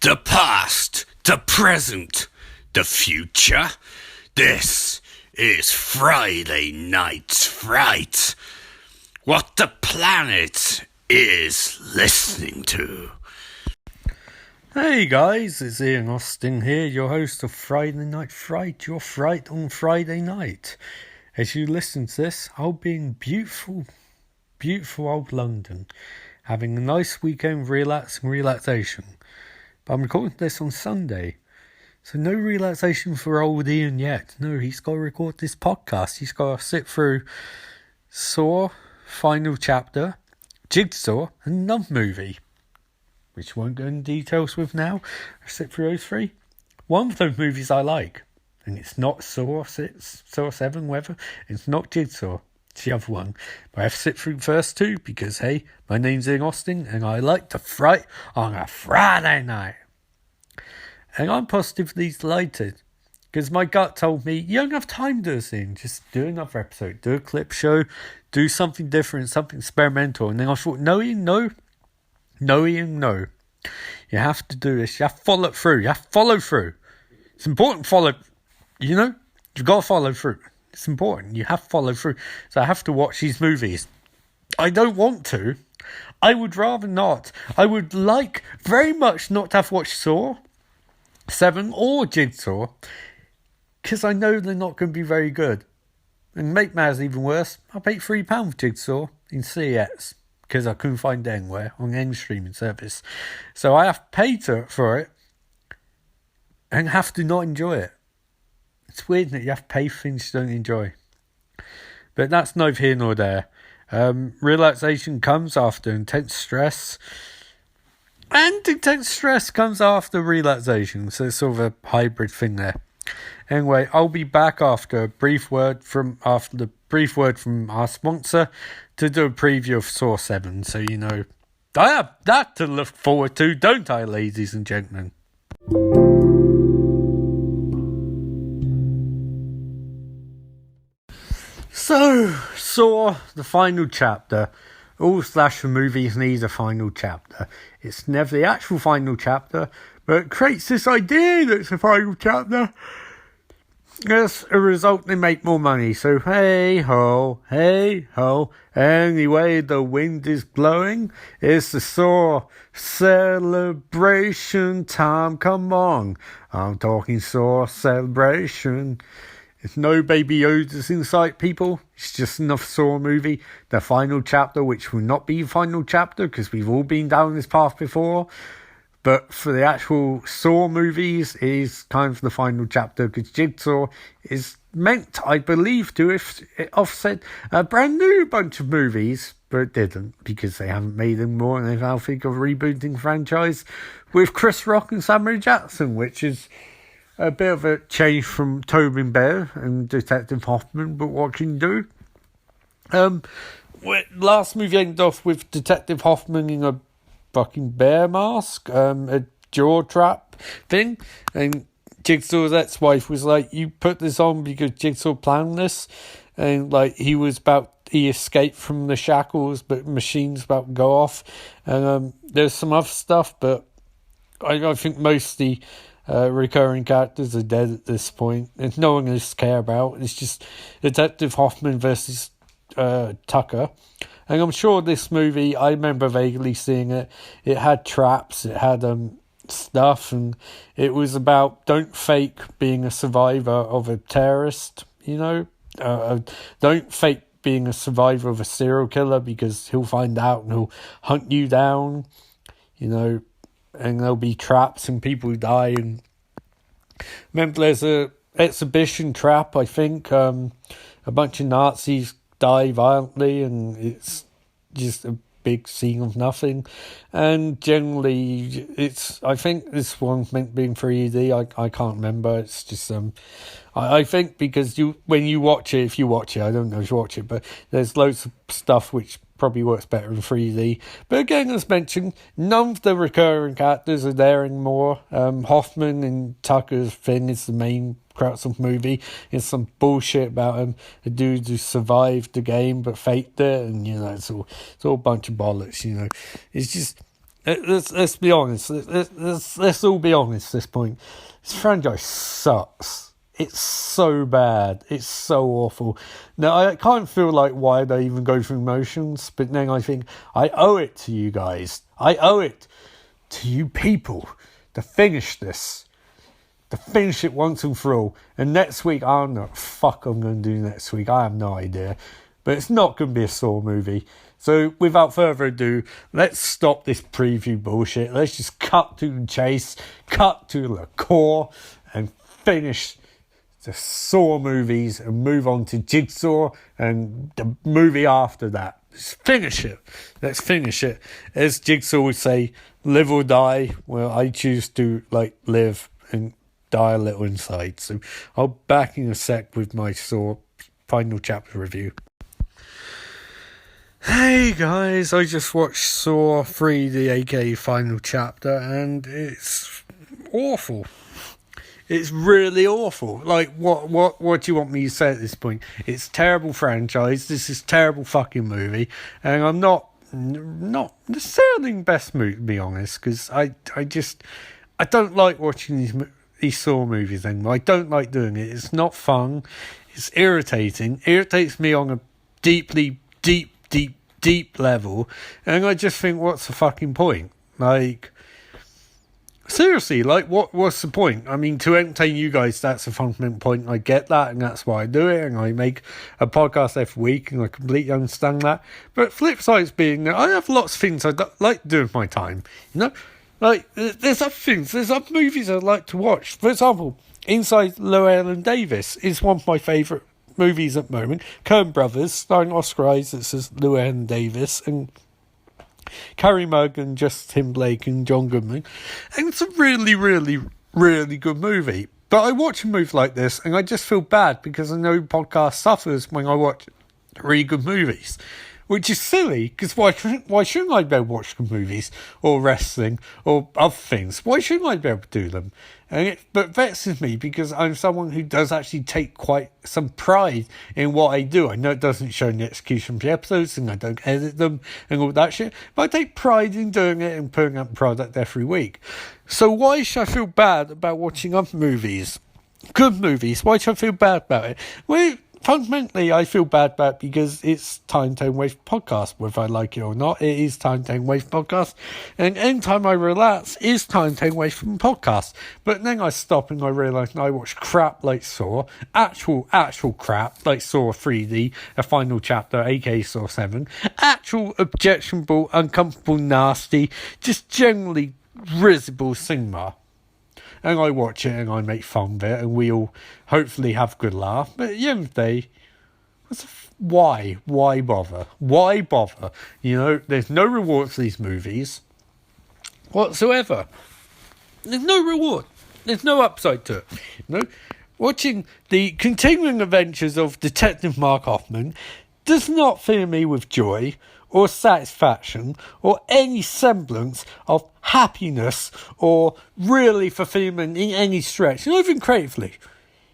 The past, the present, the future. This is Friday Night's Fright. What the planet is listening to. Hey guys, it's Ian Austin here, your host of Friday Night Fright, your fright on Friday night. As you listen to this, I'll be in beautiful old London, having a nice weekend relaxation. But I'm recording this on Sunday, so no relaxation for old Ian yet. No, he's got to record this podcast. He's got to sit through Saw, final chapter, Jigsaw, and another movie, which I won't go into details with now. I sit through those three. One of those movies I like, and it's not Saw 6, Saw 7, whatever. It's not Jigsaw. It's the other one. But I have to sit through the first two because, hey, my name's Ian Austin and I like to fright on a Friday night. And I'm positively delighted because my gut told me, you don't have time to do this thing. Just do another episode, do a clip show, do something different, something experimental. And then I thought, no, Ian, no. No, Ian, no. You have to do this. You have to follow through. You have to follow through. It's important to follow. You know, you've got to follow through. It's important. You have to follow through. So I have to watch these movies. I don't want to. I would rather not. I would like very much not to have watched Saw 7 or Jigsaw, because I know they're not going to be very good. And make matters even worse, I paid £3 for Jigsaw in CX because I couldn't find it anywhere on any streaming service. So I have paid for it and have to not enjoy it. It's weird that you have to pay for things you don't enjoy. But that's neither here nor there. Relaxation comes after intense stress. And intense stress comes after relaxation. So it's sort of a hybrid thing there. Anyway, I'll be back after the brief word from our sponsor to do a preview of Saw 7. So, you know, I have that to look forward to, don't I, ladies and gentlemen? So, Saw, the final chapter. All slasher movies need a final chapter. It's never the actual final chapter, but it creates this idea that it's a final chapter. As a result, they make more money. So, hey ho. Anyway, the wind is blowing. It's the Saw celebration time. Come on. I'm talking Saw celebration. There's no Baby Yodas in sight, people. It's just another Saw movie. The final chapter, which will not be the final chapter, because we've all been down this path before. But for the actual Saw movies, is kind of the final chapter, because Jigsaw is meant, I believe, to offset a brand new bunch of movies, but it didn't, because they haven't made them more, and they've now think of rebooting the franchise with Chris Rock and Samuel Jackson, which is a bit of a change from Tobin Bell and Detective Hoffman, but what can you do? Last movie ended off with Detective Hoffman in a fucking bear mask, a jaw trap thing, and Jigsaw's ex-wife was like, you put this on because Jigsaw planned this, and like he escaped from the shackles, but machines about to go off, and there's some other stuff, but I think most of the recurring characters are dead at this point. There's no one else to care about. It's just Detective Hoffman versus Tucker. And I'm sure this movie, I remember vaguely seeing it. It had traps, it had stuff, and it was about don't fake being a survivor of a terrorist, you know? Don't fake being a survivor of a serial killer because he'll find out and he'll hunt you down, you know? And there'll be traps and people who die. And remember, there's a exhibition trap, I think. A bunch of Nazis die violently, and it's just a big scene of nothing. And generally, I think this one's meant to be in 3D. I can't remember. It's just I think because when you watch it, if you watch it, I don't know if you watch it, but there's loads of stuff which probably works better in 3D. But again, as mentioned, none of the recurring characters are there anymore. Hoffman and Tucker's thing is the main crux of the movie. It's some bullshit about a dude who survived the game but faked it, and you know, it's all a bunch of bollocks. You know, it's just let's be honest. Let's all be honest at this point. This franchise sucks. It's so bad. It's so awful. Now, I can't feel like why they even go through motions, but then I think I owe it to you guys. I owe it to you people to finish this. To finish it once and for all. And next week, I don't know what the fuck I'm going to do next week. I have no idea. But it's not going to be a Saw movie. So, without further ado, let's stop this preview bullshit. Let's just cut to the chase, cut to the core, and finish the Saw movies and move on to Jigsaw and the movie after that. Let's finish it. Let's finish it. As Jigsaw would say, live or die. Well, I choose to, live and die a little inside. So I'll be back in a sec with my Saw final chapter review. Hey guys, I just watched Saw 3, the aka final chapter, and it's awful. It's really awful. What do you want me to say at this point? It's a terrible franchise. This is a terrible fucking movie, and I'm not necessarily the best mood, to be honest, because I don't like watching these Saw movies anymore. I don't like doing it. It's not fun. It's irritating. It irritates me on a deeply, deep level, and I just think, what's the fucking point? Seriously, what's the point? I mean, to entertain you guys, that's a fundamental point. I get that, and that's why I do it, and I make a podcast every week, and I completely understand that. But flip side's being that I have lots of things I like to do with my time, you know? There's other things, there's other movies I'd like to watch. For example, Inside Llewellyn Davis is one of my favourite movies at the moment. Coen Brothers, starring Oscar Isaac as Llewellyn Davis, and Carey Mulligan, Justin Blake, and John Goodman. And it's a really, really, really good movie. But I watch a movie like this, and I just feel bad because I know podcast suffers when I watch really good movies. Which is silly, because why shouldn't I be able to watch good movies, or wrestling, or other things? Why shouldn't I be able to do them? But it vexes me, because I'm someone who does actually take quite some pride in what I do. I know it doesn't show in the execution of the episodes, and I don't edit them, and all that shit, but I take pride in doing it and putting up a product every week. So why should I feel bad about watching other movies? Good movies. Why should I feel bad about it? Well, fundamentally, I feel bad about it because it's Time Tone Waste podcast. Whether I like it or not, it is Time Tone Waste podcast. And anytime I relax is Time Tone Waste from podcast. But then I stop and I realise I watch crap like Saw, actual crap like Saw 3D, a final chapter, aka Saw 7, actual objectionable, uncomfortable, nasty, just generally risible cinema. And I watch it and I make fun of it, and we all hopefully have a good laugh. But at the end of the day, why? Why bother? Why bother? You know, there's no reward for these movies whatsoever. There's no reward. There's no upside to it. You know, watching the continuing adventures of Detective Mark Hoffman does not fill me with joy or satisfaction or any semblance of happiness or really fulfillment in any stretch, not even creatively.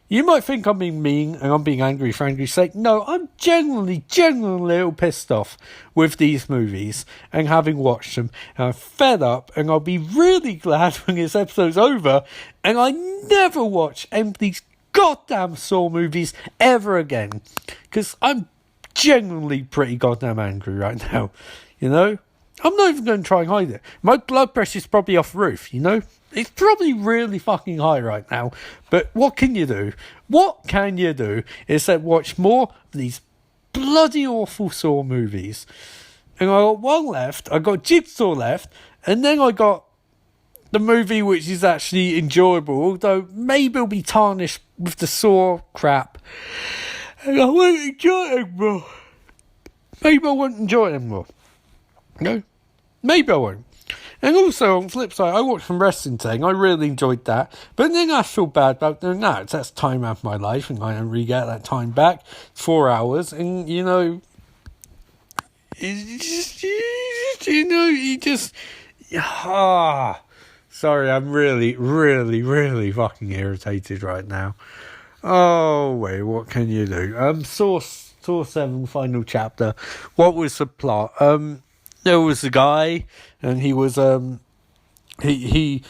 You might think I'm being mean and I'm being angry for angry's sake. No, I'm genuinely a little pissed off with these movies and having watched them, and I'm fed up, and I'll be really glad when this episode's over and I never watch any of these goddamn Saw movies ever again, because I'm genuinely pretty goddamn angry right now, you know? I'm not even going to try and hide it. My blood pressure's probably off the roof, you know? It's probably really fucking high right now. But what can you do? What can you do is that watch more of these bloody awful Saw movies. And I got one left, I got Jigsaw left, and then I got the movie which is actually enjoyable, although maybe it'll be tarnished with the Saw crap. And I won't enjoy it anymore. Maybe I won't enjoy it anymore. No? Maybe I won't. And also, on the flip side, I watched some wrestling today, and I really enjoyed that. But then I feel bad about doing that. That's time out of my life, and I don't really get that time back. 4 hours, and, you know, sorry, I'm really fucking irritated right now. Oh, wait, what can you do? Saw 7 final chapter. What was the plot? there was a guy, and he was he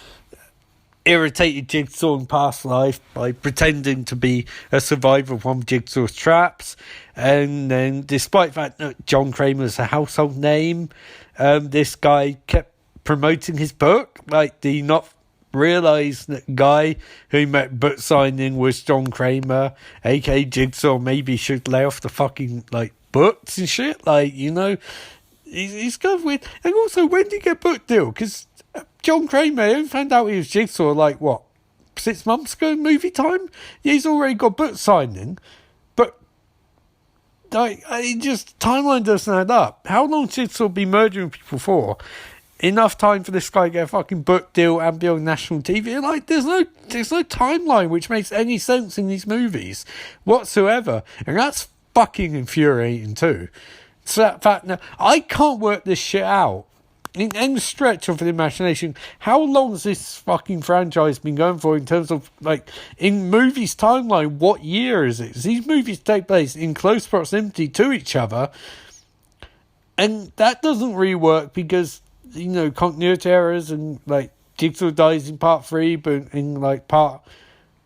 irritated Jigsaw in past life by pretending to be a survivor from Jigsaw's traps, and then despite the fact that John Kramer's a household name, this guy kept promoting his book. Like, did he not realise that guy who met book signing was John Kramer, aka Jigsaw? Maybe should lay off the fucking like books and shit. Like, you know, he's kind of weird. And also, when did he get a book deal? Because John Kramer, I found out he was Jigsaw like, what, 6 months ago, movie time? Yeah, he's already got book signing. But, like, it just, timeline doesn't add up. How long should Jigsaw be murdering people for? Enough time for this guy to get a fucking book deal and be on national TV? Like, there's no timeline which makes any sense in these movies whatsoever. And that's fucking infuriating too. So that fact, now, I can't work this shit out. In any stretch of the imagination, how long has this fucking franchise been going for in terms of, like, in movies timeline, what year is it? These movies take place in close proximity to each other, and that doesn't really work because, you know, continuity errors, and, like, Jigsaw dies in part 3, but in, like, part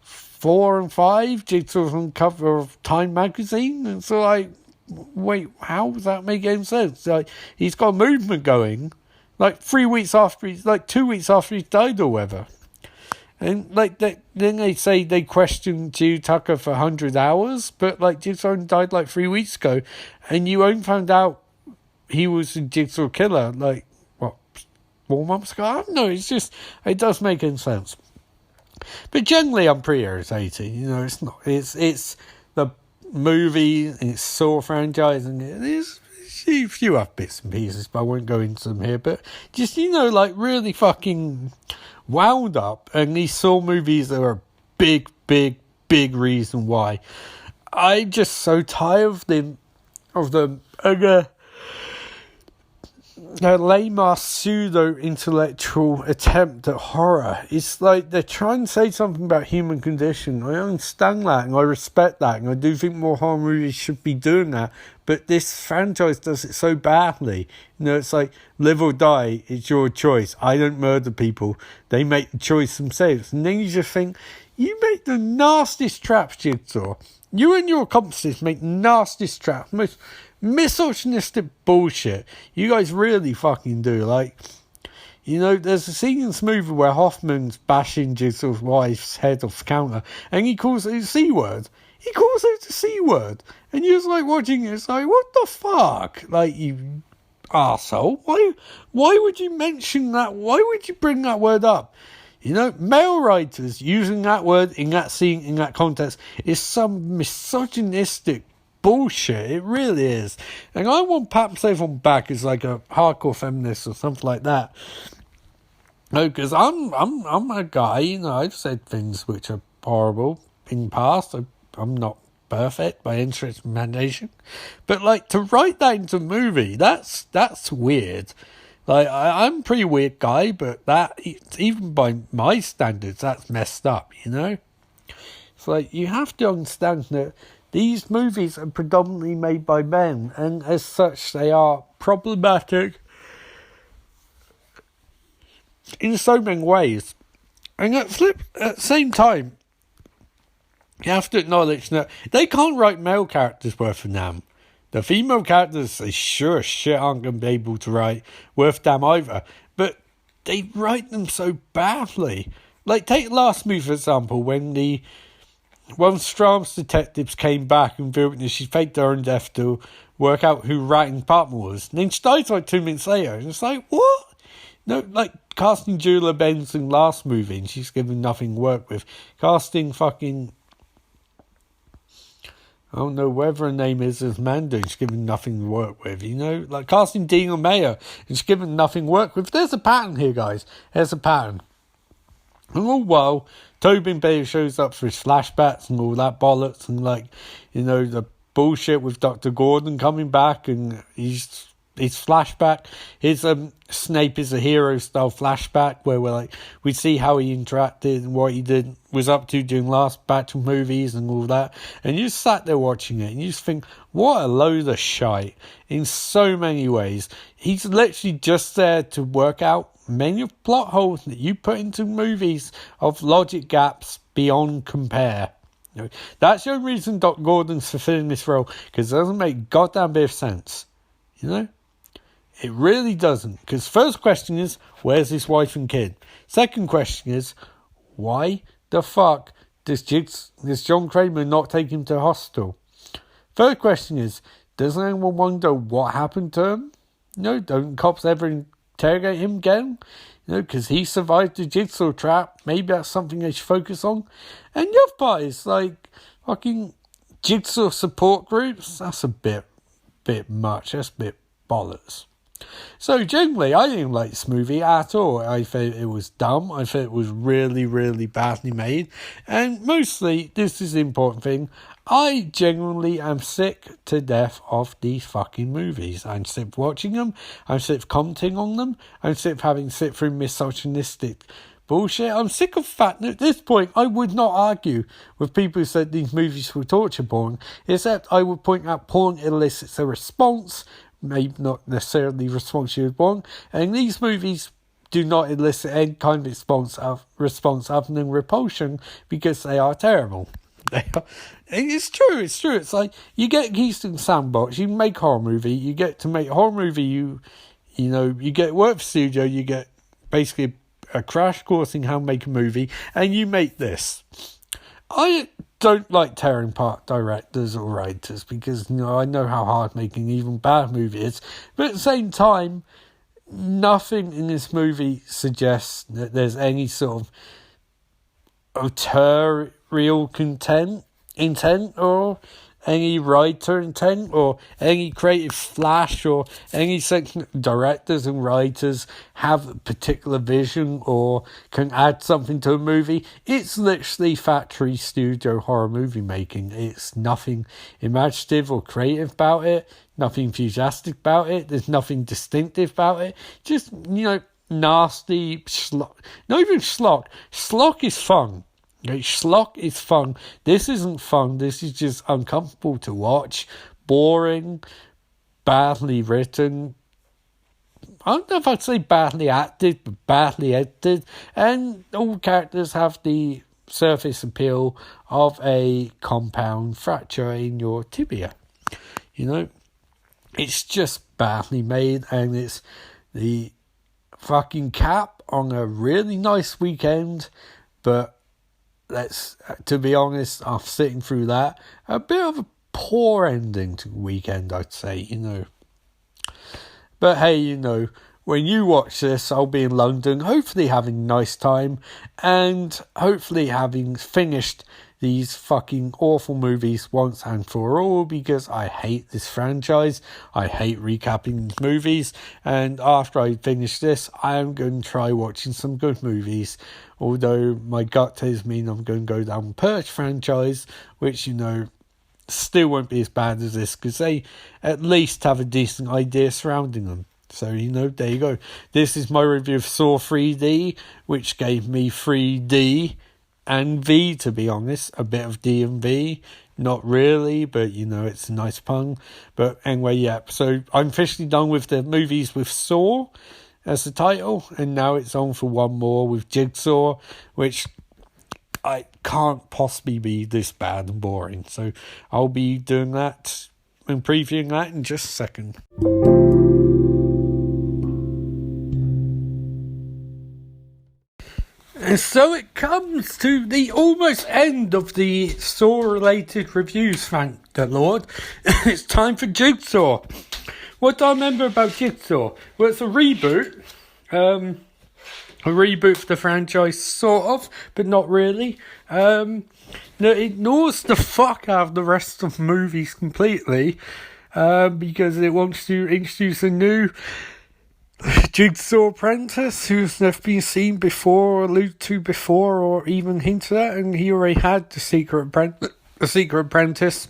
4 and 5, Jigsaw's on the cover of Time magazine, and so, like, wait, how does that make any sense? Like, he's got a movement going, like 3 weeks after he's, like 2 weeks after he's died or whatever. And like then they say they questioned Jill Tucker for 100 hours, but like Jigsaw only died like 3 weeks ago, and you only found out he was a Jigsaw killer like, what, 4 months ago? I don't know, it's just, it does make any sense. But generally I'm pretty irritated, you know, it's the movie, it's Saw franchise, and it is a few other bits and pieces, but I won't go into them here. But just, you know, like really fucking wound up, and these Saw movies are a big reason why. I'm just so tired of the lame-ass pseudo-intellectual attempt at horror. It's like they're trying to say something about human condition. I understand that, and I respect that, and I do think more horror movies should be doing that, but this franchise does it so badly. You know, it's like, live or die, it's your choice. I don't murder people. They make the choice themselves. And then you just think, you make the nastiest traps, Jigsaw. You and your accomplices make nastiest traps, most misogynistic bullshit. You guys really fucking do. Like, you know, there's a scene in this movie where Hoffman's bashing Jigsaw's wife's head off the counter, and he calls it a C-word. He calls it the C-word. And you're just like watching it, it's like, what the fuck? Like, you arsehole. Why would you mention that? Why would you bring that word up? You know, male writers using that word in that scene, in that context, is some misogynistic bullshit. It really is. And I want Pat Stapleton back as like a hardcore feminist or something like that. No, because I'm a guy, you know, I've said things which are horrible in the past. I'm not perfect by any stretch of imagination. But like, to write that into a movie, that's weird. Like, I'm a pretty weird guy, but that, even by my standards, that's messed up, you know? It's like, you have to understand that these movies are predominantly made by men, and as such, they are problematic in so many ways. And at the same time, you have to acknowledge that they can't write male characters worth a damn. The female characters, they sure as shit aren't going to be able to write worth a damn either. But they write them so badly. Like, take last movie, for example, when one of Strahm's detectives came back and revealed that she faked her own death to work out who Ratting's partner was. And then she dies like 2 minutes later. And it's like, what? No, like, casting Julia Benson last movie, and she's given nothing to work with. Casting fucking, I don't know whether her name is as Mando, she's given nothing to work with, you know? Like, casting Dina Mayer, and she's given nothing to work with. There's a pattern here, guys. There's a pattern. And all while Tobin Bale shows up for his flashbacks and all that bollocks, and, like, you know, the bullshit with Dr. Gordon coming back, and he's flashback. His Snape is a hero style flashback where we see how he interacted and what he was up to during last batch of movies and all that. And you just sat there watching it and you just think, what a load of shite in so many ways. He's literally just there to work out many of plot holes that you put into movies of logic gaps beyond compare. That's the only reason Doc Gordon's fulfilling this role, because it doesn't make goddamn bit of sense. It really doesn't. Because first question is, where's his wife and kid? Second question is, why the fuck does John Kramer not take him to hospital? Third question is, does anyone wonder what happened to him? Don't cops ever interrogate him again? Because he survived the jigsaw trap. Maybe that's something they should focus on. And the other part is, fucking jigsaw support groups. That's a bit much. That's a bit bollocks. So generally, I didn't like this movie at all. I thought it was dumb. I thought it was really, really badly made. And mostly, this is the important thing, I genuinely am sick to death of these fucking movies. I'm sick of watching them. I'm sick of commenting on them. I'm sick of having to sit through misogynistic bullshit. I'm sick of the fact that at this point, I would not argue with people who said these movies were torture porn, except I would point out porn elicits a response, maybe not necessarily the response you would want, and these movies do not elicit any kind of response other than repulsion, because they are terrible. It's true. It's like, you get Keystone Sandbox, you make a horror movie, you get to make a horror movie, you get work for studio, you get basically a crash course in how to make a movie, and you make this. I don't like tearing apart directors or writers, because I know how hard making even bad movie is, but at the same time, nothing in this movie suggests that there's any sort of auteur-real intent or any writer intent or any creative flash or any section directors and writers have a particular vision or can add something to a movie. It's literally factory studio horror movie making. It's nothing imaginative or creative about it, nothing enthusiastic about it, there's nothing distinctive about it, just, nasty schlock. Not even schlock. Schlock is fun. Schlock is fun. This isn't fun. This is just uncomfortable to watch, boring, badly written. I don't know if I'd say badly acted, but badly edited. And all characters have the surface appeal of a compound fracture in your tibia. It's just badly made, and it's the fucking cap on a really nice weekend, but to be honest, after sitting through that, a bit of a poor ending to the weekend, I'd say, But hey, when you watch this, I'll be in London, hopefully having a nice time, and hopefully having finished these fucking awful movies once and for all, because I hate this franchise. I hate recapping these movies, and after I finish this, I am going to try watching some good movies, although my gut tells me I'm going to go down the Purge franchise, which, still won't be as bad as this, because they at least have a decent idea surrounding them. So, there you go. This is my review of Saw 3D, which gave me 3D and V, to be honest. A bit of D and V. Not really, but, it's a nice pun. But anyway, yeah. So I'm officially done with the movies with Saw as the title. And now it's on for one more with Jigsaw, which I can't possibly be this bad and boring. So I'll be doing that and previewing that in just a second. And so it comes to the almost end of the Saw-related reviews, thank the Lord. It's time for Jigsaw. What do I remember about Jigsaw? Well, it's a reboot. A reboot for the franchise, sort of, but not really. It ignores the fuck out of the rest of the movies completely, because it wants to introduce a new Jigsaw apprentice who's never been seen before, or alluded to before, or even hinted at, and he already had the secret apprentice.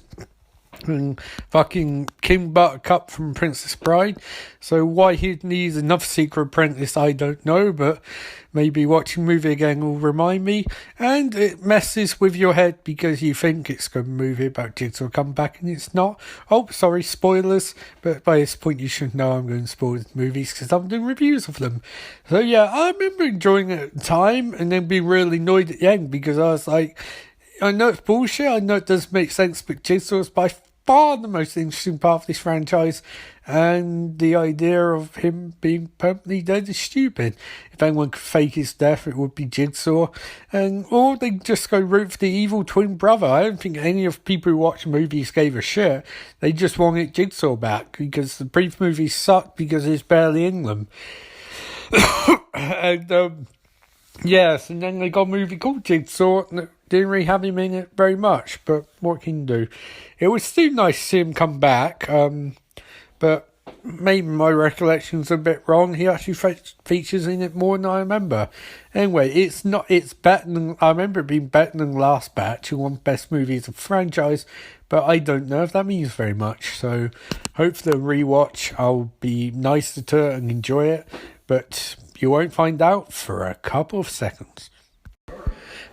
and fucking King Buttercup from Princess Bride. So why he needs another secret apprentice, I don't know, but maybe watching the movie again will remind me. And it messes with your head because you think it's a movie about Jigsaw come back and it's not. Oh, sorry, spoilers, but by this point you should know I'm going to spoil the movies because I'm doing reviews of them. So yeah, I remember enjoying it at the time and then being really annoyed at the end because I was like, I know it's bullshit, I know it doesn't make sense, but Jigsaw is by far the most interesting part of this franchise, and the idea of him being permanently dead is stupid. If anyone could fake his death, it would be Jigsaw, or they just go root for the evil twin brother. I don't think any of the people who watch movies gave a shit. They just wanted Jigsaw back because the brief movies sucked because he's barely in them. And yes, and then they got a movie called Jigsaw, and didn't really have him in it very much, but what can you do? It was still nice to see him come back, but maybe my recollection's a bit wrong. He actually features in it more than I remember. Anyway, it's better than, I remember it being better than Last Batch, one of the best movies of the franchise, but I don't know if that means very much, so hope for the rewatch I'll be nicer to it and enjoy it, but you won't find out for a couple of seconds.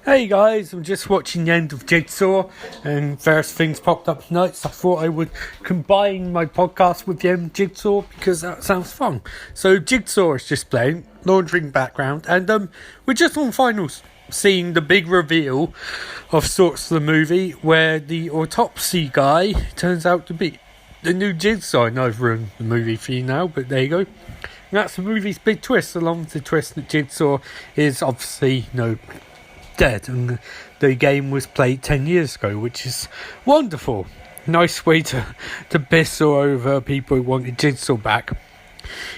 Hey guys, I'm just watching the end of Jigsaw and various things popped up tonight, so I thought I would combine my podcast with the end of Jigsaw because that sounds fun. So Jigsaw is just playing, laundering background, and we're just on finals, seeing the big reveal of sorts of the movie where the autopsy guy turns out to be the new Jigsaw. I know I've ruined the movie for you now, but there you go. And that's the movie's big twist, along with the twist that Jigsaw is obviously, dead, and the game was played 10 years ago, which is wonderful. Nice way to piss all over people who wanted Jigsaw back.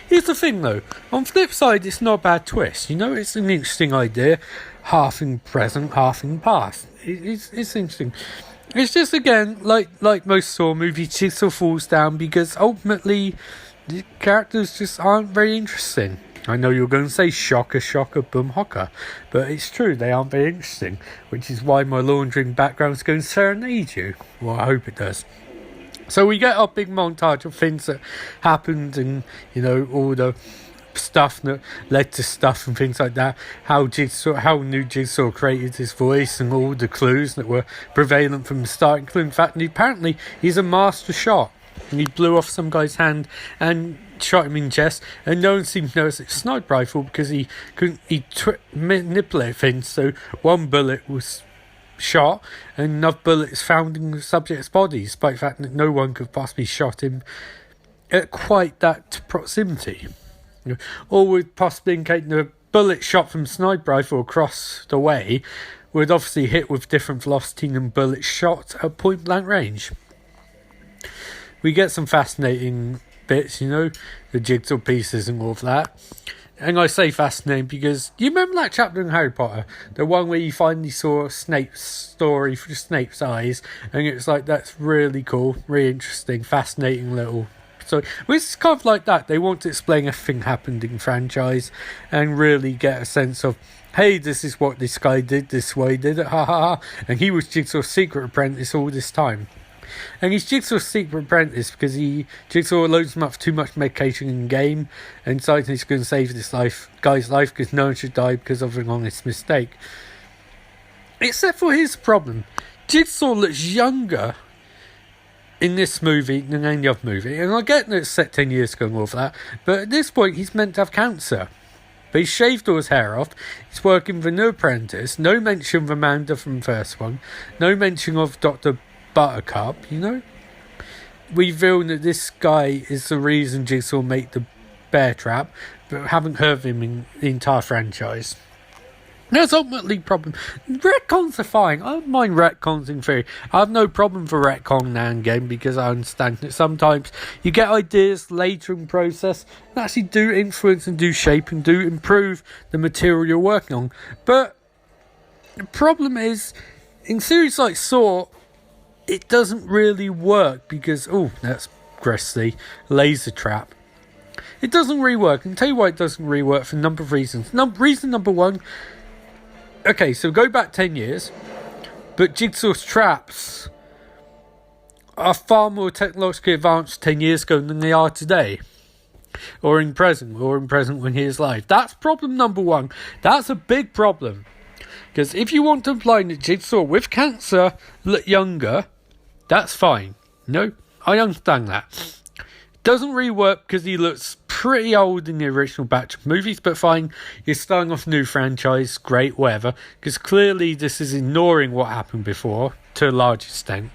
Here's the thing though, on the flip side, it's not a bad twist. It's an interesting idea, half in present, half in past. It's interesting. It's just, again, like most Saw movies, Jigsaw falls down because ultimately the characters just aren't very interesting. I know you're going to say shocker, shocker, boom, hocker, but it's true, they aren't very interesting, which is why my laundering background is going to serenade you. Well, I hope it does. So we get our big montage of things that happened and, all the stuff that led to stuff and things like that, how new Jigsaw created his voice and all the clues that were prevalent from the start, including the fact that apparently he's a master shot. And he blew off some guy's hand and shot him in the chest, and no one seemed to notice it's a sniper rifle because he couldn't manipulate things, so one bullet was shot and another bullet is found in the subject's body, despite the fact that no one could possibly shot him at quite that proximity. Or would possibly indicate the bullet shot from sniper rifle across the way would obviously hit with different velocity than bullets shot at point blank range. We get some fascinating bits, the jigsaw pieces and all of that. And I say fascinating because you remember that chapter in Harry Potter, the one where you finally saw Snape's story through Snape's eyes, and it's like, that's really cool, really interesting, fascinating little. So it's kind of like that. They want to explain everything happened in the franchise and really get a sense of, hey, this is what this guy did, this way he did it, ha ha ha, and he was Jigsaw's secret apprentice all this time. And he's Jigsaw's secret apprentice because Jigsaw loads him up for too much medication in game and decides he's going to save this guy's life because no one should die because of an honest mistake. Except for his problem. Jigsaw looks younger in this movie than any other movie. And I get that it's set 10 years ago and all of that, but at this point he's meant to have cancer. But he's shaved all his hair off. He's working with a new apprentice. No mention of Amanda from the first one. No mention of Dr. Buttercup, We reveal that this guy is the reason Jigsaw made the bear trap, but haven't heard of him in the entire franchise. That's ultimately the problem. Retcons are fine. I don't mind retcons in theory. I have no problem for retcon now and again because I understand that sometimes you get ideas later in the process that actually do influence and do shape and do improve the material you're working on. But the problem is, in series like Saw, it doesn't really work because, that's aggressively laser trap. It doesn't really work. And I'll tell you why it doesn't really work for a number of reasons. Reason number one, okay, so go back 10 years, but Jigsaw's traps are far more technologically advanced 10 years ago than they are today. Or in present when he is alive. That's problem number one. That's a big problem. Because if you want to imply that Jigsaw with cancer look younger, that's fine. No, I understand that. Doesn't really work because he looks pretty old in the original batch of movies, but fine, you're starting off a new franchise, great, whatever. Because clearly this is ignoring what happened before, to a large extent.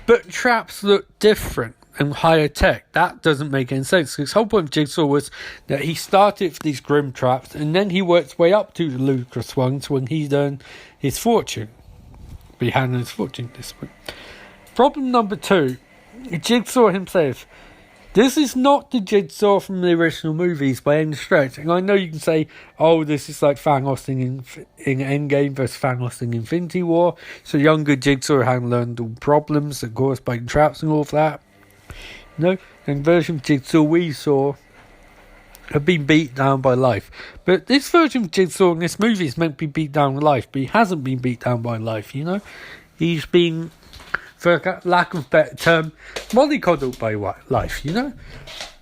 But traps look different and higher tech. That doesn't make any sense. Because the whole point of Jigsaw was that he started with these grim traps and then he worked his way up to the ludicrous ones when he'd earned his fortune. But he hadn't his fortune this way. Problem number two, Jigsaw himself. This is not the Jigsaw from the original movies by any stretch. And I know you can say, oh, this is like Thanos in Endgame versus Thanos in Infinity War. So younger Jigsaw hadn't learned all problems that caused by traps and all of that. No, and version of Jigsaw we saw have been beat down by life. But this version of Jigsaw in this movie is meant to be beat down by life, but he hasn't been beat down by life, you know? He's been, for lack of a better term, mollycoddled by life, you know?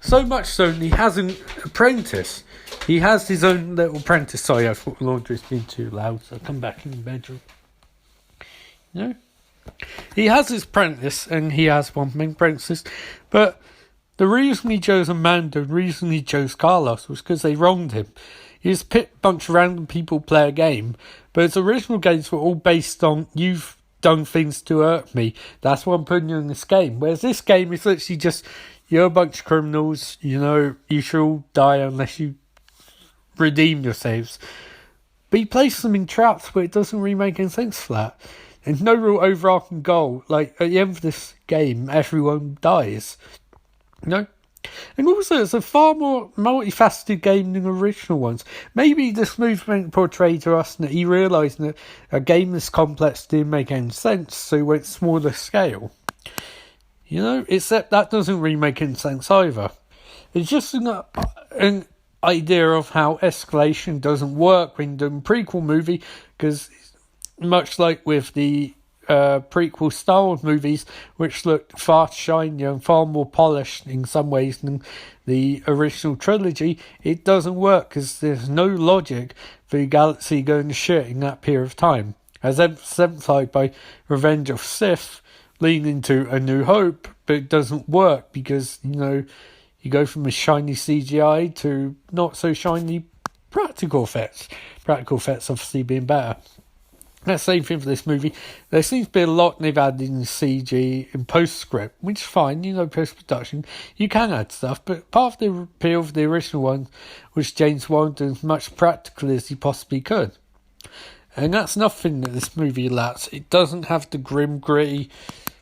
So much so that he has an apprentice. He has his own little apprentice. Sorry, I thought the laundry's been too loud, so I'll come back in the bedroom. You know? He has his apprentice, and he has one main apprentice, but the reason he chose Amanda, the reason he chose Carlos, was because they wronged him. He just picked a bunch of random people to play a game, but his original games were all based on, you've done things to hurt me, that's why I'm putting you in this game. Whereas this game is literally just, you're a bunch of criminals, you know, you should all die unless you redeem yourselves. But he places them in traps, but it doesn't really make any sense for that. There's no real overarching goal. Like, at the end of this game, everyone dies. No? And also, it's a far more multifaceted game than the original ones. Maybe this movement portrayed to us that he realised that a game this complex didn't make any sense, so he went smaller scale. You know? Except that doesn't really make any sense either. It's just an idea of how escalation doesn't work when doing a prequel movie, because much like with the prequel Star Wars movies, which looked far shinier and far more polished in some ways than the original trilogy, it doesn't work because there's no logic for the galaxy going to shit in that period of time. As exemplified by Revenge of Sith, leading into A New Hope, but it doesn't work because, you know, you go from a shiny CGI to not so shiny practical effects. Practical effects obviously being better. That's the same thing for this movie. There seems to be a lot they've added in CG in postscript, which is fine, you know, post-production. You can add stuff, but part of the appeal of the original one was James Wan doing as much practical as he possibly could. And that's nothing that this movie lacks. It doesn't have the grim, gritty,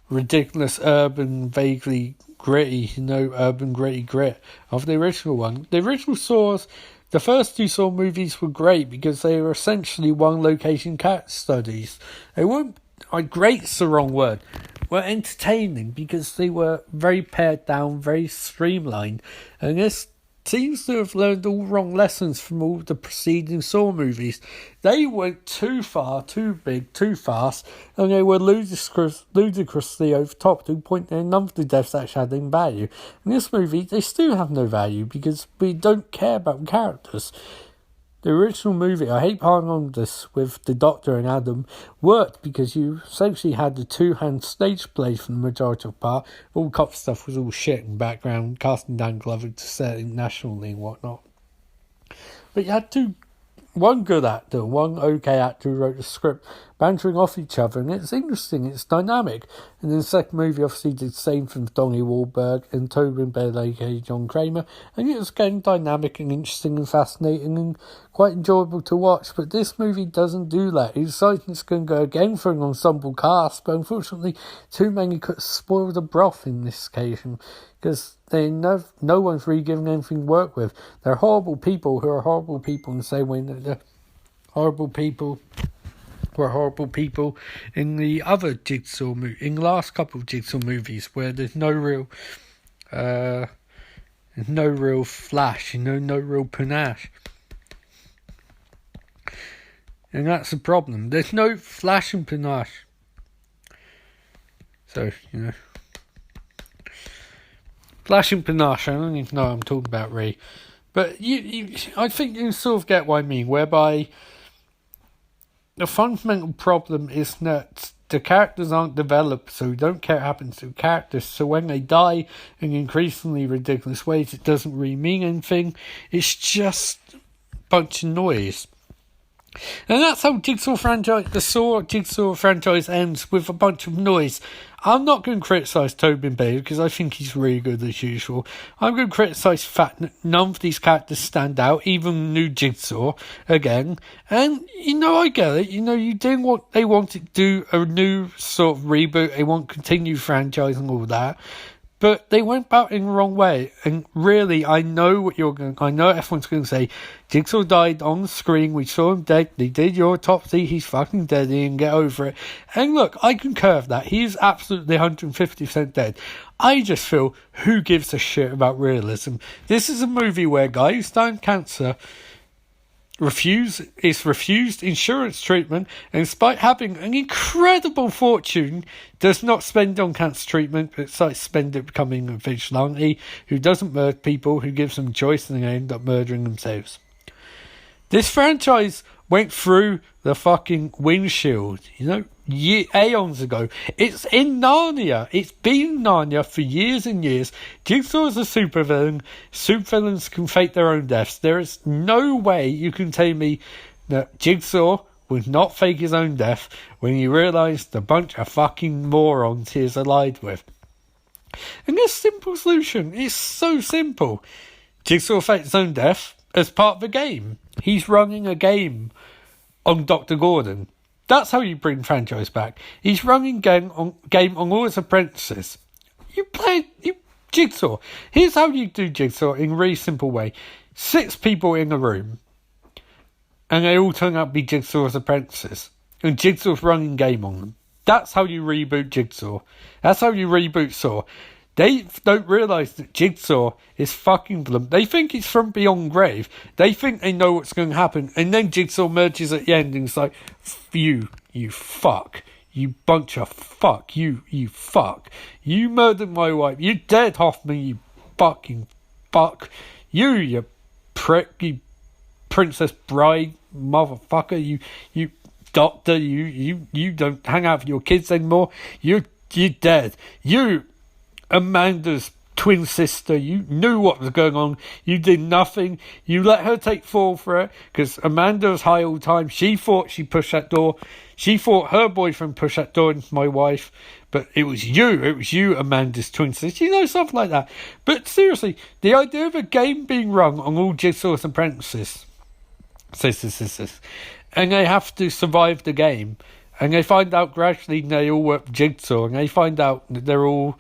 ridiculous, urban, vaguely gritty, you know, urban, gritty grit of the original one. The original Saws... The first two Saw movies were great because they were essentially one-location cat studies. They weren't... great's the wrong word. Were entertaining because they were very pared down, very streamlined. And this seems to have learned all wrong lessons from all the preceding Saw movies. They went too far, too big, too fast, and they were ludicrously over top to the point that none of the deaths actually had any value. In this movie, they still have no value because we don't care about the characters. The original movie, I hate piling on this with the Doctor and Adam, worked because you essentially had the two-hand stage play for the majority of the part. All cop stuff was all shit in the background, casting Dan Glover to set it nationally and whatnot. But you had one good actor, one okay actor who wrote the script, bantering off each other, and it's interesting, it's dynamic. And then the second movie obviously did the same from Donnie Wahlberg and Tobin Bell, aka John Kramer, and it was again dynamic and interesting and fascinating and quite enjoyable to watch. But this movie doesn't do that. It decides it's going to go again for an ensemble cast, but unfortunately too many could spoil the broth in this occasion, because no one's really given anything to work with. They're horrible people who are horrible people in the same way that they're horrible people were horrible people in the other Jigsaw in the last couple of Jigsaw movies, where there's no real flash, you know, no real panache. And that's the problem. There's no flash and panache. So, Flashing Panache, I don't even know I'm talking about Ray. But I think you sort of get what I mean, whereby the fundamental problem is that the characters aren't developed, so we don't care what happens to the characters. So when they die in increasingly ridiculous ways, it doesn't really mean anything. It's just a bunch of noise. And that's how the Saw Jigsaw franchise ends, with a bunch of noise. I'm not going to criticise Tobin Bale because I think he's really good as usual. I'm going to criticise the fact that none of these characters stand out, even new Jigsaw again. And I get it. You did what they wanted to do, a new sort of reboot. They want to continue franchise and all that. But they went about it in the wrong way. And really, I know everyone's going to say, Jigsaw died on the screen, we saw him dead, they did your autopsy, he's fucking dead, and get over it. And look, I concur with that. He is absolutely 150% dead. I just feel, who gives a shit about realism? This is a movie where a guy who's dying of cancer refused insurance treatment, and despite having an incredible fortune, does not spend on cancer treatment, but spend it becoming a vigilante who doesn't murder people, who gives them choice and they end up murdering themselves. This franchise went through the fucking windshield, aeons ago. It's in Narnia. It's been in Narnia for years and years. Jigsaw is a supervillain. Supervillains can fake their own deaths. There is no way you can tell me that Jigsaw would not fake his own death when you realise the bunch of fucking morons he is allied with. And there's a simple solution. It's so simple. Jigsaw faked his own death as part of the game. He's running a game on Dr. Gordon. That's how you bring franchise back. He's running game on all his apprentices. You Jigsaw. Here's how you do Jigsaw in a really simple way. 6 people in a room, and they all turn out to be Jigsaw's apprentices. And Jigsaw's running game on them. That's how you reboot Jigsaw. That's how you reboot Saw. They don't realise that Jigsaw is fucking them. They think it's from beyond grave. They think they know what's going to happen. And then Jigsaw merges at the end and it's like, you fuck. You bunch of fuck. You fuck. You murdered my wife. You dead, Hoffman, you fucking fuck. You prick. You Princess Bride, motherfucker. You doctor. You don't hang out with your kids anymore. You're dead. You Amanda's twin sister, you knew what was going on, you did nothing, you let her take fall for it, because Amanda was high all the time, she thought she pushed that door, she thought her boyfriend pushed that door into my wife, but it was you, Amanda's twin sister, stuff like that. But seriously, the idea of a game being run on all Jigsaw's apprentices, and they have to survive the game, and they find out gradually they all work Jigsaw, and they find out that they're all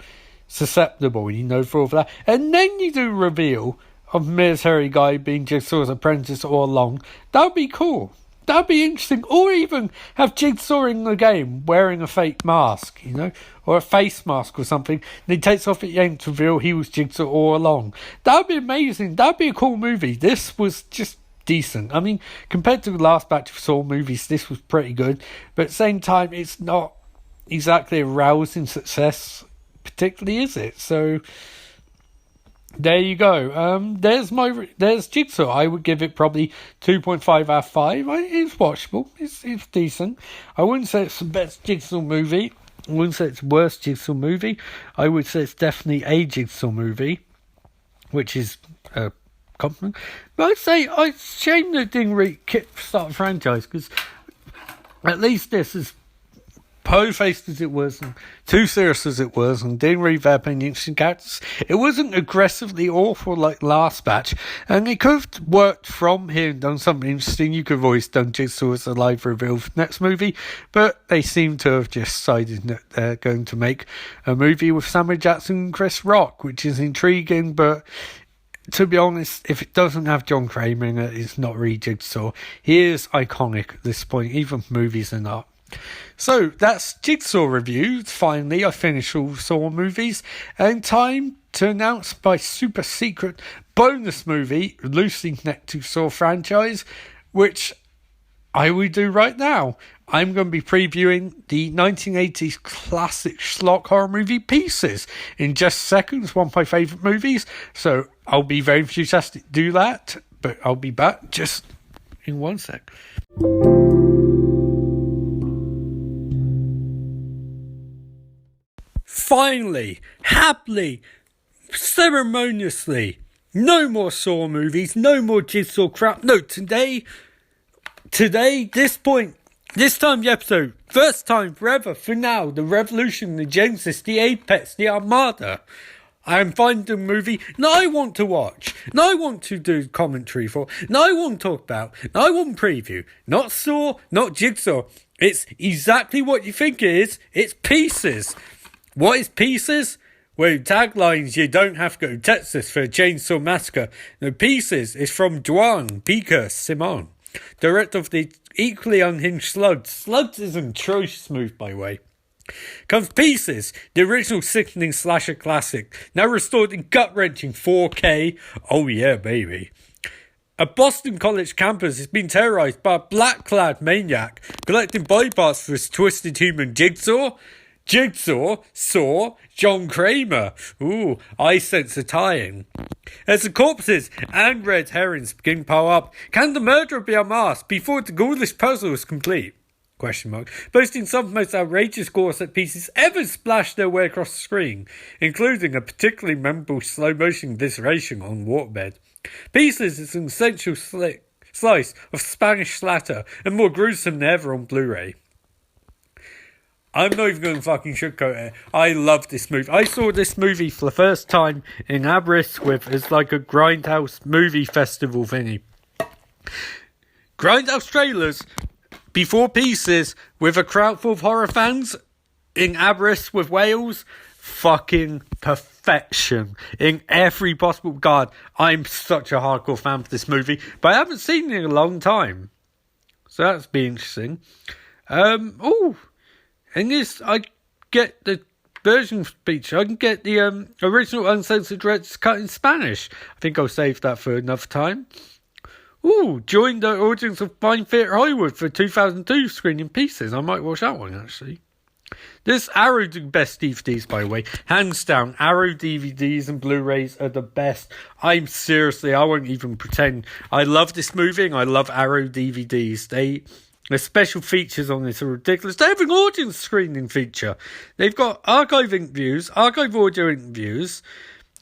susceptible, for all of that. And then you do reveal of military guy being Jigsaw's apprentice all along. That would be cool. That would be interesting. Or even have Jigsaw in the game wearing a fake mask, or a face mask or something. And he takes off at the end to reveal he was Jigsaw all along. That would be amazing. That would be a cool movie. This was just decent. I mean, compared to the last batch of Saw movies, this was pretty good. But at the same time, it's not exactly a rousing success, particularly, is it? So there you go. There's Jigsaw. I would give it probably 2.5 out of 5. It's watchable. It's decent. I wouldn't say it's the best Jigsaw movie. I wouldn't say it's the worst Jigsaw movie. I would say it's definitely a Jigsaw movie, which is a compliment. But I'd say it's a shame that it didn't really start a franchise, because at least this is po-faced as it was, and too serious as it was, and didn't really develop any interesting characters. It wasn't aggressively awful like last batch, and it could have worked from here and done something interesting. You could have always done Jigsaw as a live reveal for the next movie, but they seem to have just decided that they're going to make a movie with Samuel Jackson and Chris Rock, which is intriguing, but to be honest, if it doesn't have John Kramer in it, it's not really Jigsaw. He is iconic at this point, even if movies are not. So that's Jigsaw review. Finally, I finished all Saw movies, and time to announce my super secret bonus movie loosely connected to Saw franchise, which I will do right now. I'm going to be previewing the 1980s classic schlock horror movie Pieces in just seconds, one of my favourite movies. So I'll be very enthusiastic to do that, but I'll be back just in one sec. Finally, happily, ceremoniously, no more Saw movies, no more Jigsaw crap. No, today, this time of the episode, first time forever, for now, the Revolution, the Genesis, the Apex, the Armada. I am finding a movie that I want to watch, that I want to do commentary for, that I want to talk about, that I want to preview. Not Saw, not Jigsaw. It's exactly what you think it is. It's Pieces. What is Pieces? Well, taglines, you don't have to go to Texas for a chainsaw massacre. The Pieces is from Duane Pica Simon, director of the equally unhinged Slugs. Slugs isn't choice smooth, by the way. Comes Pieces, the original sickening slasher classic, now restored in gut-wrenching 4K. Oh yeah, baby. A Boston College campus has been terrorised by a black-clad maniac collecting body parts for his twisted human Jigsaw. Saw, John Kramer. Ooh, I sense a tie-in. As the corpses and red herrings begin to pile up, can the murderer be unmasked before the ghoulish puzzle is complete? Boasting some of the most outrageous gore set pieces ever splashed their way across the screen, including a particularly memorable slow-motion evisceration on waterbed. Pieces is an essential slice of Spanish splatter and more gruesome than ever on Blu-ray. I'm not even going to fucking sugarcoat it. I love this movie. I saw this movie for the first time in Aberystwyth as like a Grindhouse movie festival thingy. Grindhouse trailers before Pieces with a crowd full of horror fans in Aberystwyth, Wales. Fucking perfection in every possible regard. I'm such a hardcore fan of this movie, but I haven't seen it in a long time. So that's been interesting. And this, I get the version feature. I can get the original uncensored director's cut in Spanish. I think I'll save that for another time. Join the audience of Fine Theatre Hollywood for 2002 screening Pieces. I might watch that one, actually. This Arrow do best DVDs, by the way. Hands down, Arrow DVDs and Blu-rays are the best. I won't even pretend. I love this movie and I love Arrow DVDs. The special features on this are ridiculous. They have an audience screening feature. They've got archive interviews, archive audio interviews,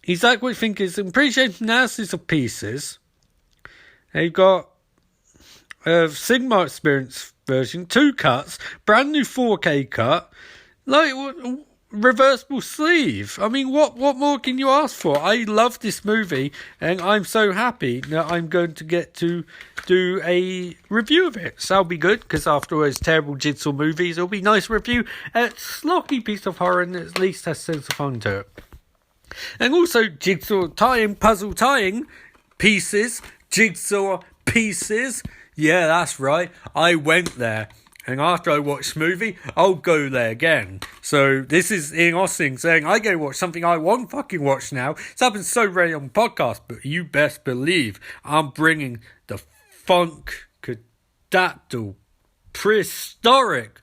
exactly what you think is appreciated analysis of Pieces. They've got a Sigma Experience version, 2 cuts, brand new 4K cut, reversible sleeve. I mean, what more can you ask for? I love this movie, and I'm so happy that I'm going to get to do a review of it. So that'll be good, because after all those terrible Jigsaw movies, it'll be a nice review. A sloppy piece of horror, and at least has sense of fun to it. And also, Jigsaw puzzle tying, Pieces, Jigsaw Pieces. Yeah, that's right. I went there. And after I watch the movie, I'll go there again. So this is Ian Ossing saying, I go watch something I won't fucking watch now. It's happened so rarely on the podcast, but you best believe I'm bringing the funkadactyl, prehistoric,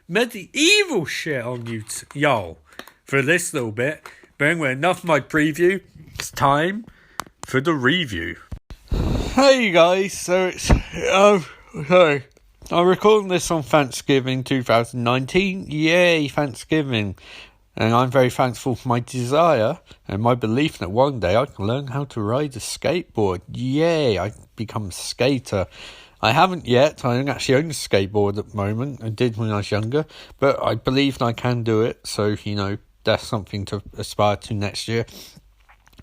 medieval shit on you, y'all, for this little bit. But anyway, enough of my preview. It's time for the review. Hey guys, so it's... I'm recording this on Thanksgiving 2019. Yay, Thanksgiving. And I'm very thankful for my desire and my belief that one day I can learn how to ride a skateboard. Yay, I become a skater. I haven't yet. I don't actually own a skateboard at the moment. I did when I was younger. But I believe I can do it. So, that's something to aspire to next year.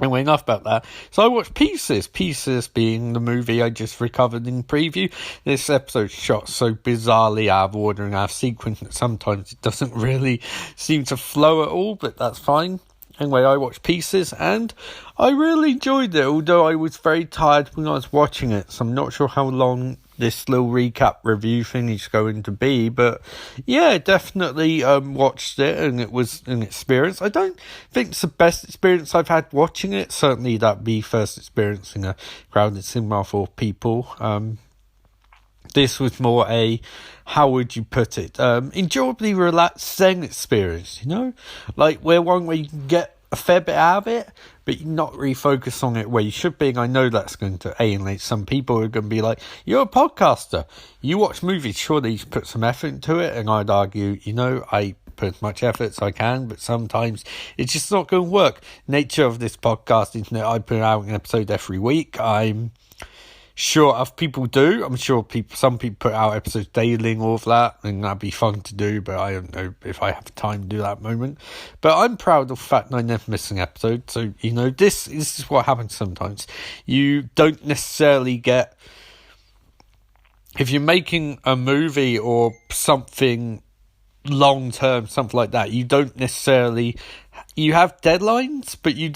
Anyway, enough about that. So I watched Pieces. Pieces being the movie I just recovered in preview. This episode shot so bizarrely out of order and out of sequence that sometimes it doesn't really seem to flow at all, but that's fine. Anyway, I watched Pieces and I really enjoyed it, although I was very tired when I was watching it, so I'm not sure how long this little recap review thing is going to be, but yeah, definitely watched it and it was an experience. I don't think it's the best experience I've had watching it. Certainly that'd be first experience in a crowded cinema for people. This was more a, how would you put it, enjoyably relaxed Zen experience, you know? Like, where you can get a fair bit out of it, but you're not really focused on it where you should be. And I know that's going to alienate some people who are going to be like, you're a podcaster, you watch movies, surely you put some effort into it. And I'd argue, I put as much effort as I can, but sometimes it's just not going to work. Nature of this podcast is that I put out an episode every week. I'm sure other people do. I'm sure some people put out episodes daily and all of that, and that'd be fun to do, but I don't know if I have time to do that at the moment. But I'm proud of the fact that I never miss an episode. So, this is what happens sometimes. You don't necessarily get, if you're making a movie or something long term, something like that, you don't necessarily, you have deadlines, but you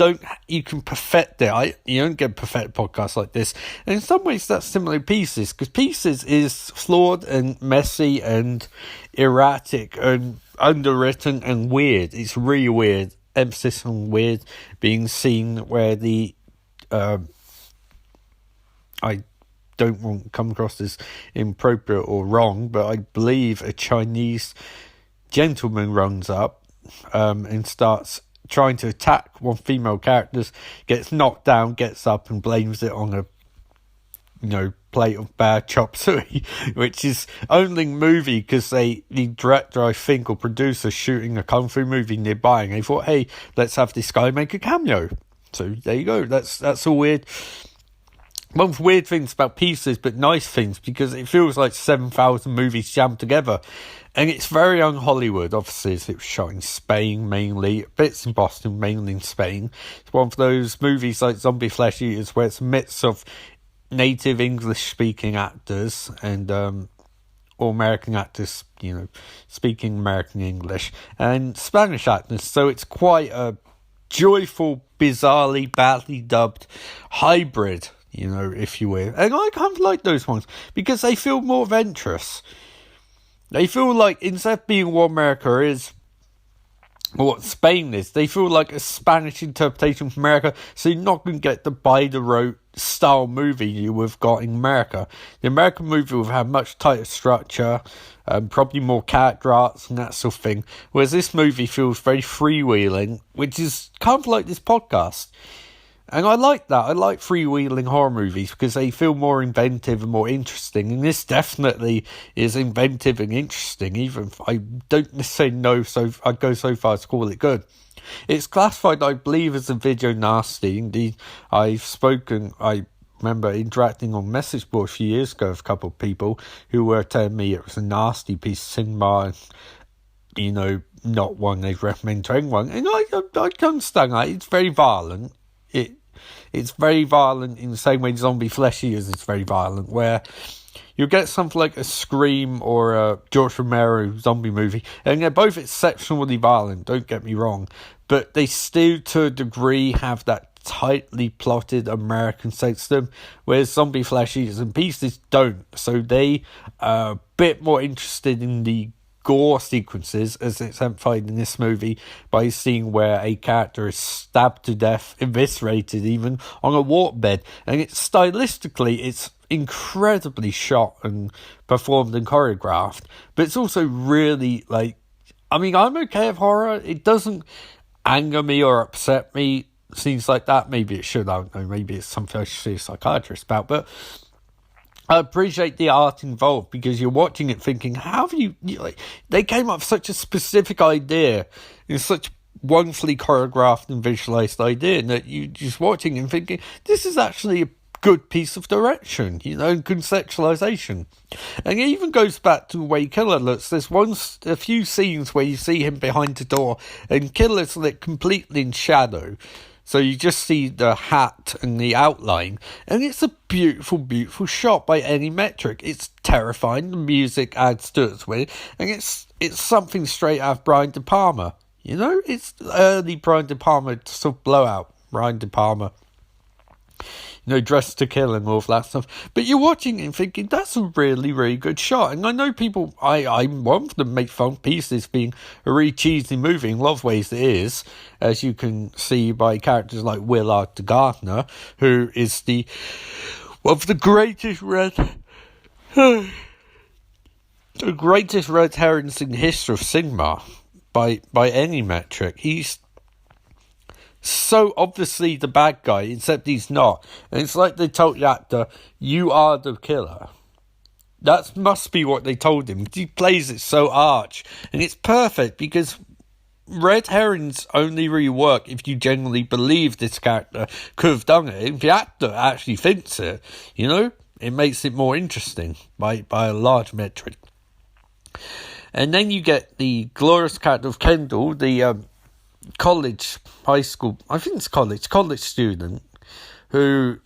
can perfect it. You don't get a perfect podcast like this. And in some ways that's similar to Pieces, because Pieces is flawed and messy and erratic and underwritten and weird. It's really weird. Emphasis on weird being seen, where the I don't want to come across as inappropriate or wrong, but I believe a Chinese gentleman runs up and starts trying to attack one female character, gets knocked down, gets up and blames it on a plate of bad chop suey, which is only movie because the director, I think, or producer shooting a kung fu movie nearby, and they thought, hey, let's have this guy make a cameo. So there you go. That's all weird. One of the weird things about Pieces, but nice things, because it feels like 7,000 movies jammed together. And it's very un-Hollywood, obviously, as it was shot in Spain mainly, bits in Boston, mainly in Spain. It's one of those movies like Zombie Flesh Eaters where it's a mix of native English-speaking actors and or American actors, speaking American English, and Spanish actors. So it's quite a joyful, bizarrely, badly dubbed hybrid, if you will. And I kind of like those ones because they feel more adventurous. They feel like, instead of being what America is, or what Spain is, they feel like a Spanish interpretation of America, so you're not going to get the by-the-rote style movie you would have got in America. The American movie would have much tighter structure, probably more character arcs and that sort of thing, whereas this movie feels very freewheeling, which is kind of like this podcast. And I like that. I like freewheeling horror movies because they feel more inventive and more interesting. And this definitely is inventive and interesting, even if I don't necessarily know, so I'd go so far as to call it good. It's classified, I believe, as a video nasty. Indeed, I remember interacting on message board a few years ago with a couple of people who were telling me it was a nasty piece of cinema, and, not one they'd recommend to anyone. And I can understand that. It's very violent. It's very violent in the same way Zombie Flesh Eaters is very violent, where you'll get something like a Scream or a George Romero zombie movie, and they're both exceptionally violent, don't get me wrong, but they still, to a degree, have that tightly plotted American sense to them, whereas Zombie Flesh Eaters and Pieces don't. So they are a bit more interested in the gore sequences, as it's emphasized in this movie, by seeing where a character is stabbed to death, eviscerated even, on a waterbed. And it's stylistically, it's incredibly shot and performed and choreographed, but it's also really, I'm okay with horror. It doesn't anger me or upset me, scenes like that. Maybe it should, I don't know, maybe it's something I should see a psychiatrist about, but I appreciate the art involved, because you're watching it thinking, how have you they came up with such a specific idea, and such wonderfully choreographed and visualized idea, and that you just watching and thinking, this is actually a good piece of direction, and conceptualization. And it even goes back to the way Killer looks. There's a few scenes where you see him behind the door, and Killer's lit completely in shadow. So you just see the hat and the outline, and it's a beautiful, beautiful shot by any metric. It's terrifying. The music adds to it with it, and it's something straight out of Brian De Palma. It's early Brian De Palma sort of blowout. Brian De Palma, Dressed to Kill and all of that stuff. But you're watching it and thinking, that's a really, really good shot. And I know people, I'm one of them, make fun of Pieces being a really cheesy movie. In a lot of ways it is, as you can see by characters like Willard the Gardener, who is one of the greatest the greatest red herrings in the history of cinema by any metric. He's so obviously the bad guy, except he's not. And it's like they told the actor, you are the killer. That must be what they told him. He plays it so arch. And it's perfect because red herrings only really work if you genuinely believe this character could have done it. If the actor actually thinks it, it makes it more interesting by a large metric. And then you get the glorious character of Kendall, the high school student who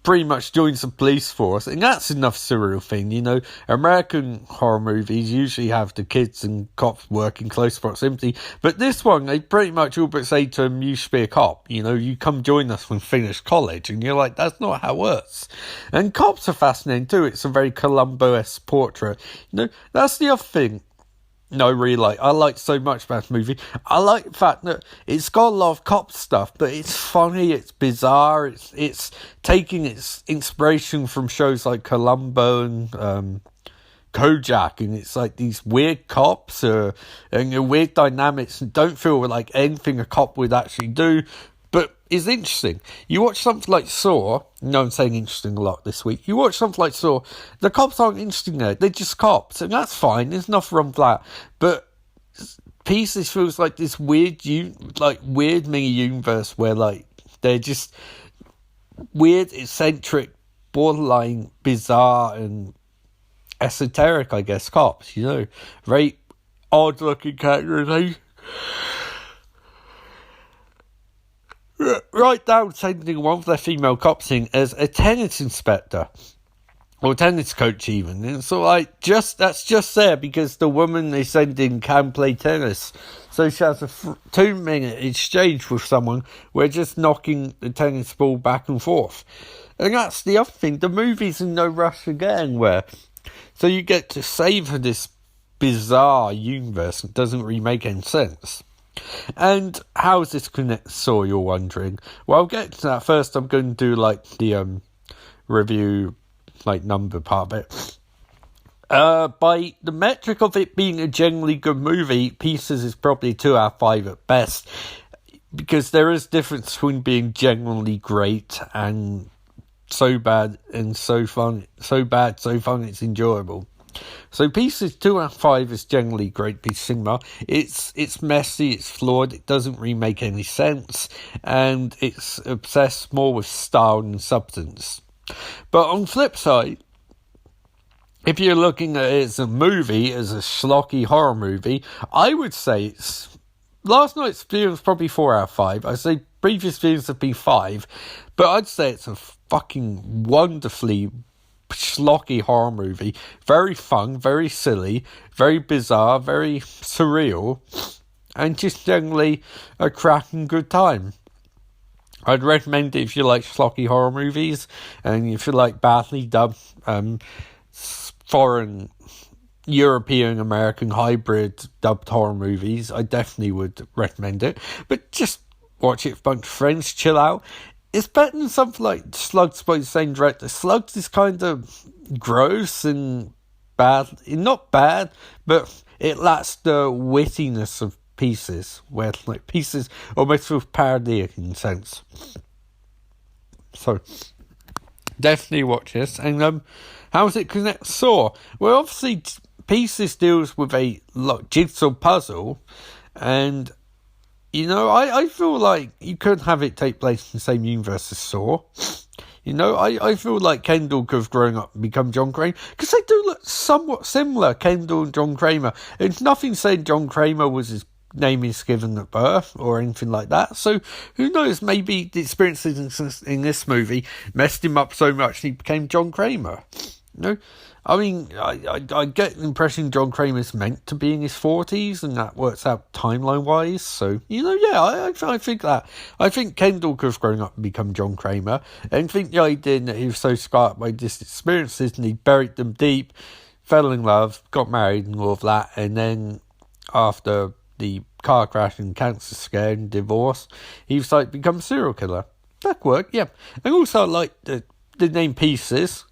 pretty much joins the police force, and that's enough surreal thing. American horror movies usually have the kids and cops work in close proximity, but this one, they pretty much all but say to him, you should be a cop, you come join us when finished college, and you're like, that's not how it works. And cops are fascinating too. It's a very Columbo-esque portrait. That's the other thing I like so much about this movie. I like the fact that it's got a lot of cop stuff, but it's funny, it's bizarre, it's taking its inspiration from shows like Columbo and Kojak, and it's like these weird cops and weird dynamics and don't feel like anything a cop would actually do, but it's interesting. You watch something like Saw, I'm saying interesting a lot this week, you watch something like Saw, the cops aren't interesting there, they're just cops, and that's fine, there's nothing wrong with that, but Pieces feels like this weird mini universe where they're just weird, eccentric, borderline bizarre and esoteric, I guess, cops, very odd looking characterization. Right down sending one of their female cops in as a tennis inspector or tennis coach even, and so that's just there because the woman they send in can play tennis, so she has a 2-minute exchange with someone where just knocking the tennis ball back and forth. And that's the other thing, the movie's in no rush again, so you get to savour this bizarre universe that doesn't really make any sense. And how does this connect Saw, you're wondering? Well, I'll get to that. First, I'm going to do the review number part of it. By the metric of it being a genuinely good movie, Pieces is probably 2 out of 5 at best, because there is difference between being genuinely great and so bad and so fun, it's enjoyable. So Pieces 2 out of 5 is generally a great piece of cinema. It's messy, it's flawed, it doesn't really make any sense, and it's obsessed more with style and substance. But on the flip side, if you're looking at it as a movie, as a schlocky horror movie, I would say last night's viewing was probably 4 out of 5. I'd say previous viewings have been 5, but I'd say it's a fucking wonderfully schlocky horror movie, very fun, very silly, very bizarre, very surreal, and just generally a cracking good time. I'd recommend it if you like schlocky horror movies, and if you like badly dubbed foreign European American hybrid dubbed horror movies, I definitely would recommend it. But just watch it with a bunch of friends, chill out. It's better than something like Slugs by the same director. Slugs is kind of gross and bad. Not bad, but it lacks the wittiness of Pieces, where Pieces almost feels parodic in a sense. So, definitely watch this. And how does it connect Saw? Well, obviously, Pieces deals with a jigsaw puzzle, and I feel like you could have it take place in the same universe as Saw. I feel like Kendall could have grown up and become John Kramer, because they do look somewhat similar, Kendall and John Kramer. It's nothing saying John Kramer was his name is given at birth or anything like that. So who knows, maybe the experiences in this movie messed him up so much he became John Kramer. I mean, I get the impression John Kramer's meant to be in his 40s, and that works out timeline-wise. So, I think that. I think Kendall could have grown up and become John Kramer, and think the idea that he was so scarred by these experiences and he buried them deep, fell in love, got married and all of that, and then after the car crash and cancer scare and divorce, he was become a serial killer. That worked, yeah. And also, the name Pieces,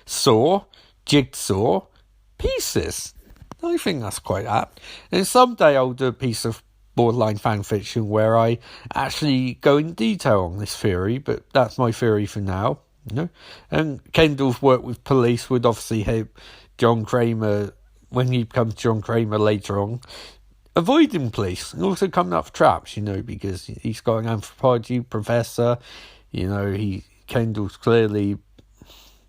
Saw, Jigsaw Pieces. I think that's quite apt. And someday I'll do a piece of borderline fan fiction where I actually go in detail on this theory, but that's my theory for now. And Kendall's work with police would obviously help John Kramer, when he becomes John Kramer later on, avoiding police and also coming up with traps, because he's got an anthropology professor, Kendall's clearly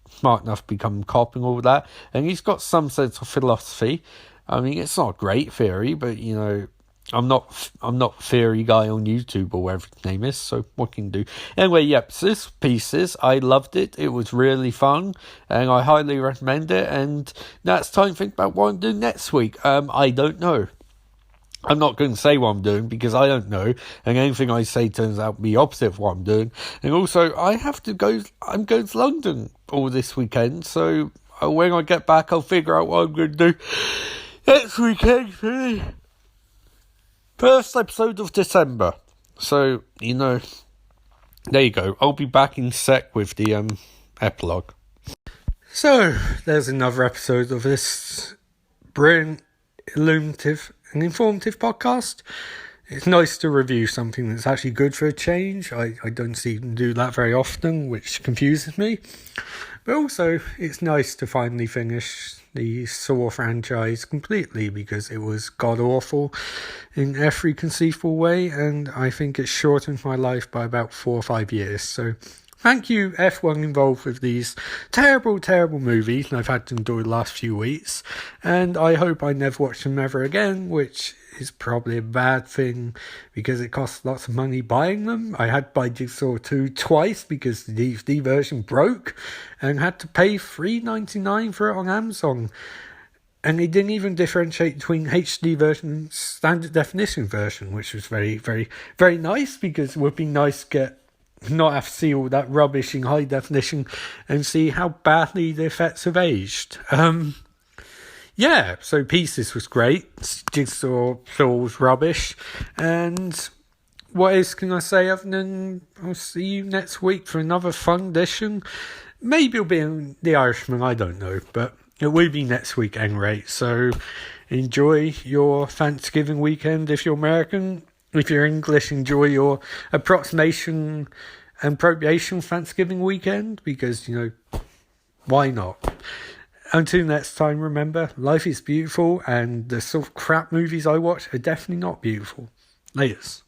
smart enough to become a cop and all that, and he's got some sense of philosophy. I mean, it's not a great theory, but I'm not theory guy on YouTube or whatever his name is, so what can you do? Anyway, yep, so this Pieces, I loved it. It was really fun, and I highly recommend it. And now it's time to think about what I'm doing next week. I don't know. I'm not going to say what I'm doing because I don't know, and anything I say turns out to be opposite of what I'm doing. And also, I'm going to London all this weekend, so when I get back, I'll figure out what I'm going to do next weekend for the first episode of December. So, there you go. I'll be back in sec with the epilogue. So, there's another episode of this brilliant, illuminative and informative podcast. It's nice to review something that's actually good for a change. I don't see them do that very often, which confuses me. But also, it's nice to finally finish the Saw franchise completely, because it was god-awful in every conceivable way, and I think it shortened my life by about 4 or 5 years. So thank you, everyone involved with these terrible, terrible movies I've had to endure the last few weeks, and I hope I never watch them ever again, which is probably a bad thing because it costs lots of money buying them. I had to buy Jigsaw 2 twice because the DVD version broke and had to pay $3.99 for it on Amazon. And they didn't even differentiate between HD version and standard definition version, which was very, very, very nice, because it would be nice to not have to see all that rubbish in high definition and see how badly the effects have aged. Yeah, so Pieces was great. Jigsaw was rubbish. And what else can I say other than I'll see you next week for another fun edition? Maybe it'll be in The Irishman, I don't know. But it will be next week anyway. So enjoy your Thanksgiving weekend if you're American. If you're English, enjoy your approximation and appropriation Thanksgiving weekend. Because, why not? Until next time, remember, life is beautiful, and the sort of crap movies I watch are definitely not beautiful. Laters.